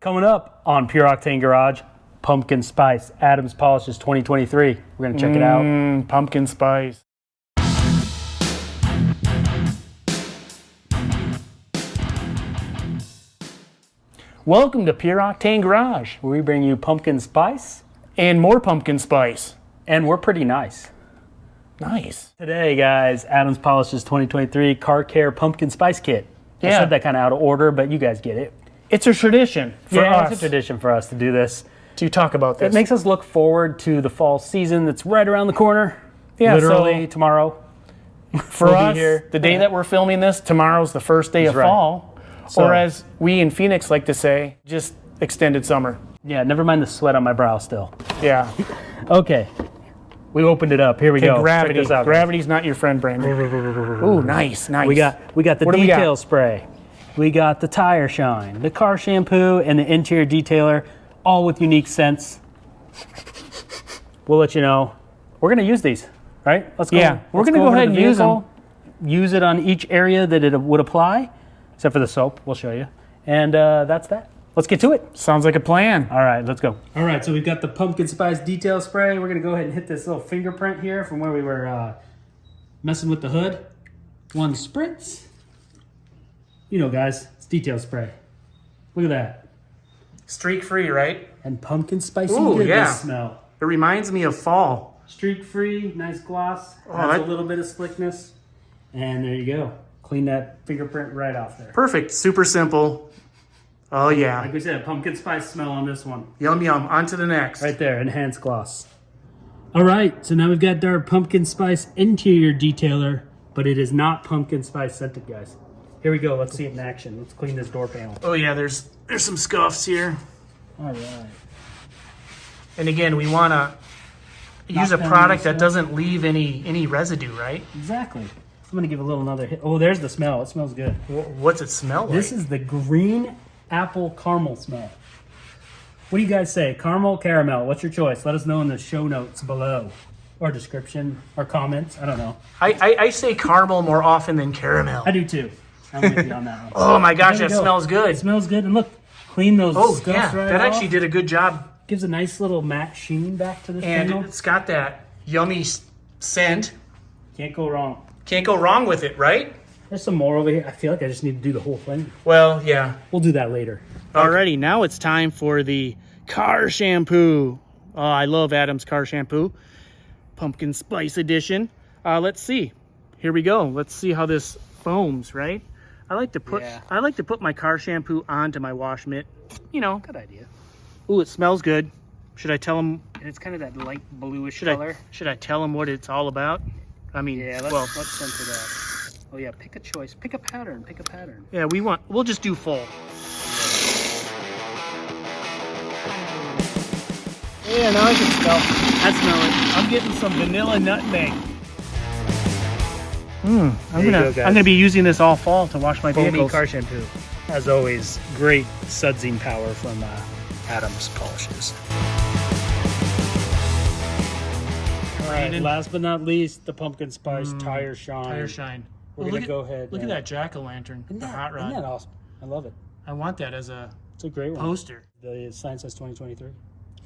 Coming up on Pure Octane Garage, Pumpkin Spice Adams Polishes 2023. We're going to check it out. Pumpkin spice. Welcome to Pure Octane Garage. Where we bring you pumpkin spice. And more pumpkin spice. And we're pretty nice. Nice. Today, guys, Adams Polishes 2023 Car Care Pumpkin Spice Kit. I Yeah. said that kind of out of order, but you guys get it. It's a tradition for us. It's a tradition for us to do this. To talk about this. It makes us look forward to the fall season that's right around the corner. Yeah, Literally so tomorrow. for we'll be us, here. the day that we're filming this, tomorrow's the first day of right. fall. So- or as we in Phoenix like to say, just extended summer. Yeah, never mind the sweat on my brow still. Yeah. Okay. We opened it up. Here we go. Gravity. Check this out. Gravity's not your friend, Brandon. Ooh, nice, nice. We got the What do we got? detail spray. We got the tire shine, the car shampoo, and the interior detailer, all with unique scents. We'll let you know. We're gonna use these, right? Let's go. Yeah, we're let's gonna go over ahead to the and use vehicle, Use it on each area that it would apply, except for the soap. We'll show you. And that's that. Let's get to it. Sounds like a plan. All right, let's go. All right, so we've got the pumpkin spice detail spray. We're gonna go ahead and hit this little fingerprint here from where we were messing with the hood. One spritz. You know, guys, it's detail spray. Look at that. Streak free, right? And pumpkin spicy Ooh, goodness yeah. smell. It reminds me of fall. Streak free, nice gloss. Oh, Adds a little bit of slickness. And there you go. Clean that fingerprint right off there. Perfect. Super simple. Oh, yeah. Like we said, pumpkin spice smell on this one. Yum, yum. On to the next. Right there, enhanced gloss. All right, so now we've got our pumpkin spice interior detailer, but it is not pumpkin spice scented, guys. Here we go. Let's see it in action. Let's clean this door panel. Oh, yeah. There's some scuffs here. All right. And again, we want to use a down product this that doesn't leave any residue, right? Exactly. I'm going to give a little another hit. Oh, there's the smell. It smells good. What's it smell like? This is the green apple caramel smell. What do you guys say? Caramel, caramel? What's your choice? Let us know in the show notes below. Or description, or comments. I don't know. I say caramel more often than caramel. I do too. I'm with you on that one. Oh, my gosh, There that we go. smells good. It smells good. And look, clean those Oh, scuffs yeah. right That off. actually did a good job. Gives a nice little matte sheen back to this And panel. it's got that yummy scent. Can't go wrong. Can't go wrong with it, right? There's some more over here. I feel like I just need to do the whole thing. Well, yeah. We'll do that later. Alrighty, now it's time for the car shampoo. Oh, I love Adam's car shampoo. Pumpkin spice edition. Let's see. Here we go. Let's see how this foams, right? I like to put my car shampoo onto my wash mitt. You know, Good idea. ooh, it smells good. Should I tell them? And it's kind of that light bluish color. Should I tell them what it's all about? I mean, Yeah, well, let's censor that. Oh yeah, pick a choice. Pick a pattern. Pick a pattern. yeah, we'll just do full. Yeah, now I can smell. I smell it. I'm getting some vanilla nutmeg. I'm you go, guys. gonna be using this all fall to wash my Foamy vehicles. car shampoo. As always, great sudsing power from Adams Polishes. All right, Brandon. last but not least, the pumpkin spice tire shine. Tire shine. We're Oh, gonna go ahead. Look at and- that jack-o'-lantern. Isn't The that, hot isn't rod. that awesome? I love it. I want that as a It's a great one. poster. The sign says 2023.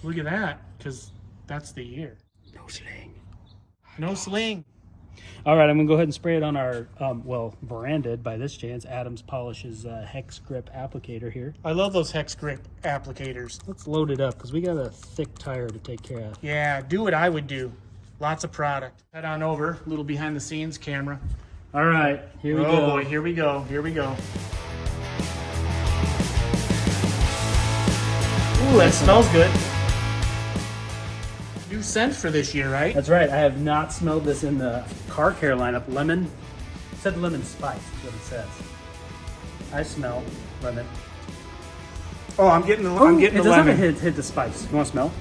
Look at that, because that's the year. No sling. No sling. All right, I'm gonna go ahead and spray it on our, branded by this chance, Adams Polishes Hex Grip applicator here. I love those hex grip applicators. Let's load it up because we got a thick tire to take care of. Yeah, do what I would do. Lots of product. Head on over, little behind the scenes camera. All right, here we Oh go. boy, here we go, here we go. Ooh, that smells good. New scent for this year, right? That's right. I have not smelled this in the car care lineup. Lemon. It said lemon spice is what it says. I smell lemon. Oh, I'm getting the It lemon. doesn't hit the spice. You want to smell?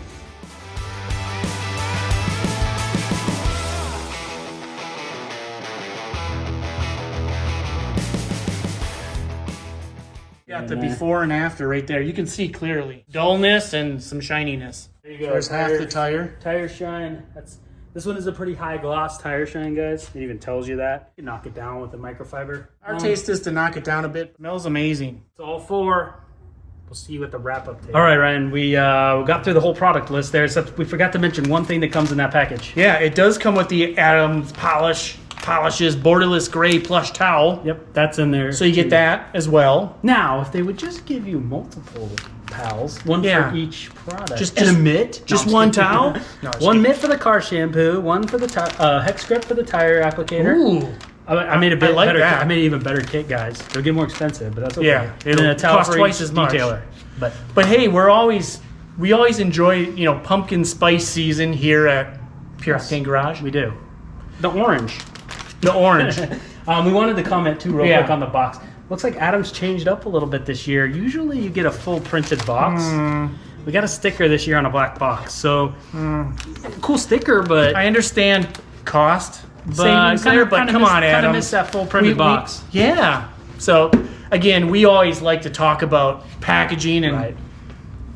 Got the before and after right there. You can see clearly. Dullness and some shininess. There you go. There's half the tire. Tire shine. This one is a pretty high gloss tire shine, guys. It even tells you that. You can knock it down with the microfiber. Our taste is to knock it down a bit. Smells amazing. It's all for We'll see you at the wrap-up table. All right, Ryan, we got through the whole product list there, except we forgot to mention one thing that comes in that package. Yeah, it does come with the Adams polishes borderless gray plush towel. Yep, that's in there. So you get that as well. Now, if they would just give you multiple pals, one for each product, and a mitt, just one towel, one mitt for the car shampoo, one for the hex grip for the tire applicator. Ooh. I made a bit like better. that. I made an even better kit, guys. They'll get more expensive, but that's okay. Yeah, it'll cost twice as much. Detailer. But hey, we always enjoy pumpkin spice season here at Pure Octane Garage. We do. The orange. The orange. We wanted to comment too real quick on the box. Looks like Adam's changed up a little bit this year. Usually you get a full printed box. We got a sticker this year on a black box. So cool sticker, but I understand cost. But come on, Adam. Kind of missed that full printed box. Yeah. So again, we always like to talk about packaging and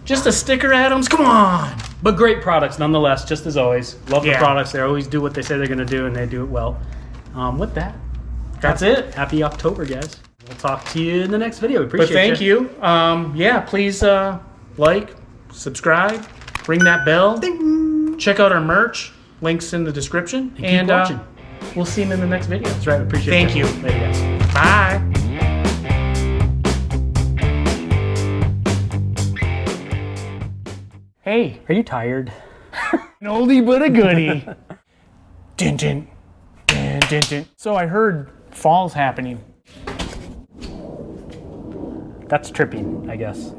just a sticker, Adams. Come on. But great products nonetheless, just as always. Love the Yeah. products. They always do what they say they're going to do, and they do it well. With that, that's it. Happy October, guys. We'll talk to you in the next video. We appreciate it. But thank you. Please like, subscribe, ring that bell. Ding. Check out our merch. Links in the description. And keep watching. We'll see you in the next video. That's right. We appreciate it. Thank you. Later, guys. Bye. Hey. Are you tired? An oldie but a goodie. Dun, dun, dun, dun, dun. So I heard fall's happening. That's tripping, I guess.